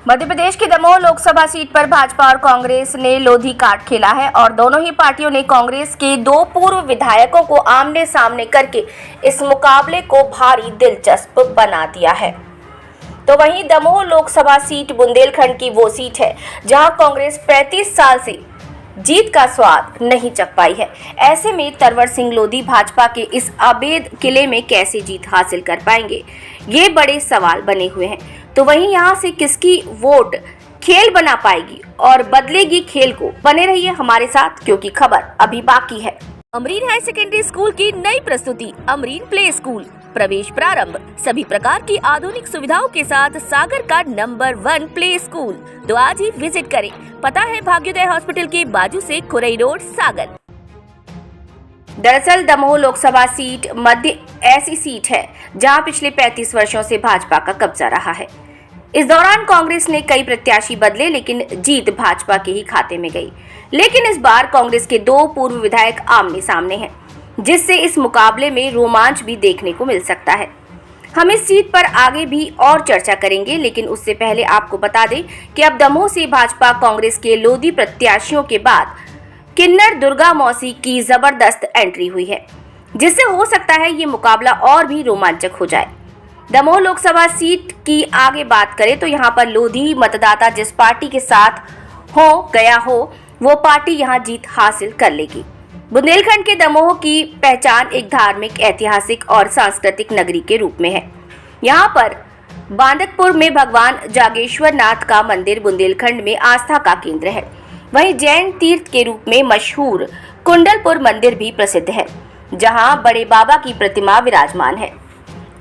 मध्य प्रदेश की दमोह लोकसभा सीट पर भाजपा और कांग्रेस ने लोधी काट खेला है और दोनों ही पार्टियों ने कांग्रेस के दो पूर्व विधायकों को आमने सामने करके इस मुकाबले को भारी दिलचस्प बना दिया है। तो वहीं दमोह लोकसभा सीट बुंदेलखंड की वो सीट है जहां कांग्रेस 35 साल से जीत का स्वाद नहीं चख पाई है। ऐसे में तरवर सिंह लोधी भाजपा के इस अभेद किले में कैसे जीत हासिल कर पाएंगे, ये बड़े सवाल बने हुए हैं। तो वहीं यहां से किसकी वोट खेल बना पाएगी और बदलेगी खेल को। बने रहिए हमारे साथ क्योंकि खबर अभी बाकी है। अमरीन हाई सेकेंडरी स्कूल की नई प्रस्तुति अमरीन प्ले स्कूल, प्रवेश प्रारंभ, सभी प्रकार की आधुनिक सुविधाओं के साथ सागर का नंबर 1 प्ले स्कूल। तो आज ही विजिट करें। पता है भाग्योदय हॉस्पिटल के बाजू से खुरई रोड, सागर। दरअसल दमोह लोकसभा सीट मध्य ऐसी सीट है जहां पिछले 35 वर्षों से भाजपा का कब्जा रहा है। इस दौरान कांग्रेस ने कई प्रत्याशी बदले लेकिन जीत भाजपा के ही खाते में गई। लेकिन इस बार कांग्रेस के दो पूर्व विधायक आमने सामने हैं, जिससे इस मुकाबले में रोमांच भी देखने को मिल सकता है। हम इस सीट पर आगे भी और चर्चा करेंगे, लेकिन उससे पहले आपको बता दें कि अब दमोह से भाजपा कांग्रेस के लोधी प्रत्याशियों के बाद किन्नर दुर्गा मौसी की जबरदस्त एंट्री हुई है, जिससे हो सकता है ये मुकाबला और भी रोमांचक हो जाए। दमोह लोकसभा सीट की आगे बात करें तो यहाँ पर लोधी मतदाता जिस पार्टी के साथ गया हो वो पार्टी यहाँ जीत हासिल कर लेगी। बुंदेलखंड के दमोह की पहचान एक धार्मिक, ऐतिहासिक और सांस्कृतिक नगरी के रूप में है। यहाँ पर बांदकपुर में भगवान जागेश्वर नाथ का मंदिर बुंदेलखंड में आस्था का केंद्र है। वहीं जैन तीर्थ के रूप में मशहूर कुंडलपुर मंदिर भी प्रसिद्ध है, जहां बड़े बाबा की प्रतिमा विराजमान है।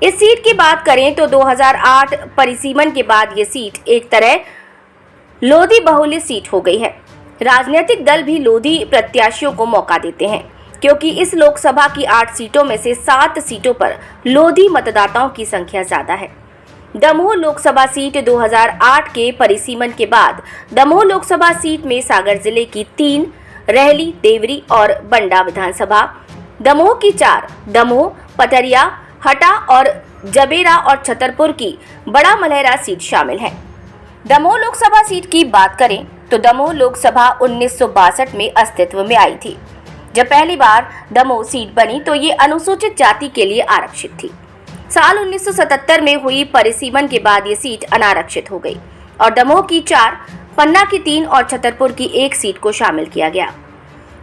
इस सीट की बात करें तो 2008 परिसीमन के बाद ये सीट एक तरह लोधी बहुल्य सीट हो गई है। राजनीतिक दल भी लोधी प्रत्याशियों को मौका देते हैं, क्योंकि इस लोकसभा की 8 सीटों में से 7 सीटों पर लोधी मतदाताओं की संख्या ज्यादा है। दमोह लोकसभा सीट 2008 के परिसीमन के बाद दमोह लोकसभा सीट में सागर जिले की 3, रहली, देवरी और बंडा विधानसभा, दमोह की 4, दमोह, पथरिया, हटा और जबेरा और छतरपुर की बड़ा मलहरा सीट शामिल है। दमोह लोकसभा सीट की बात करें तो दमोह लोकसभा 1962 में अस्तित्व में आई थी। जब पहली बार दमोह सीट बनी तो ये अनुसूचित जाति के लिए आरक्षित थी। साल 1977 में हुई परिसीमन के बाद ये सीट अनारक्षित हो गई और दमोह की 4, पन्ना की 3 और छतरपुर की 1 सीट को शामिल किया गया।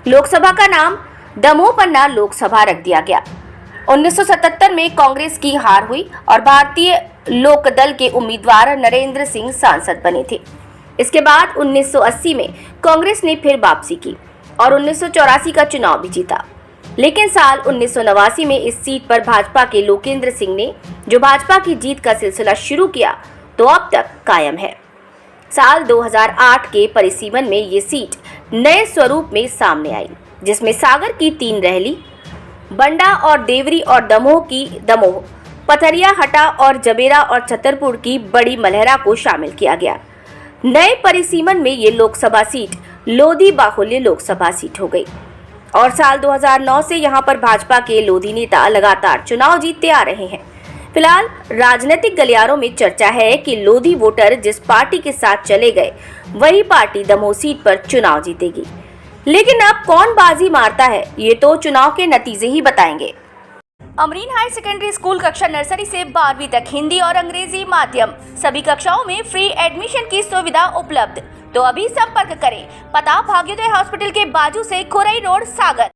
लोकसभा का नाम दमोह पन्ना लोकसभा रख दिया गया। 1977 में कांग्रेस की हार हुई और भारतीय लोकदल के उम्मीदवार नरेंद्र सिंह सांसद बने थे। इसके बाद 1980 में कांग्रेस ने फिर वापसी की और 1984 का चुनाव भी जीता। लेकिन साल 1989 में इस सीट पर भाजपा के लोकेंद्र सिंह ने जो भाजपा की जीत का सिलसिला शुरू किया तो अब तक कायम है। साल 2008 के परिसीमन में ये सीट नए स्वरूप में सामने आई, जिसमें सागर की 3 रहली, बंडा और देवरी और दमोह की दमोह, पथरिया, हटा और जबेरा और छतरपुर की बड़ी मलहरा को शामिल किया गया। नए परिसीमन में ये लोकसभा सीट लोधी बाहुल्य लोकसभा सीट हो गई और साल 2009 से यहां पर भाजपा के लोधी नेता लगातार चुनाव जीतते आ रहे हैं। फिलहाल राजनीतिक गलियारों में चर्चा है कि लोधी वोटर जिस पार्टी के साथ चले गए वही पार्टी दमोह सीट पर चुनाव जीतेगी। लेकिन अब कौन बाजी मारता है ये तो चुनाव के नतीजे ही बताएंगे। अमरीन हाई सेकेंडरी स्कूल कक्षा नर्सरी से 12वीं तक हिंदी और अंग्रेजी माध्यम, सभी कक्षाओं में फ्री एडमिशन की सुविधा उपलब्ध। तो अभी संपर्क करें। पता भाग्योदय हॉस्पिटल के बाजू से खुरई रोड, सागर।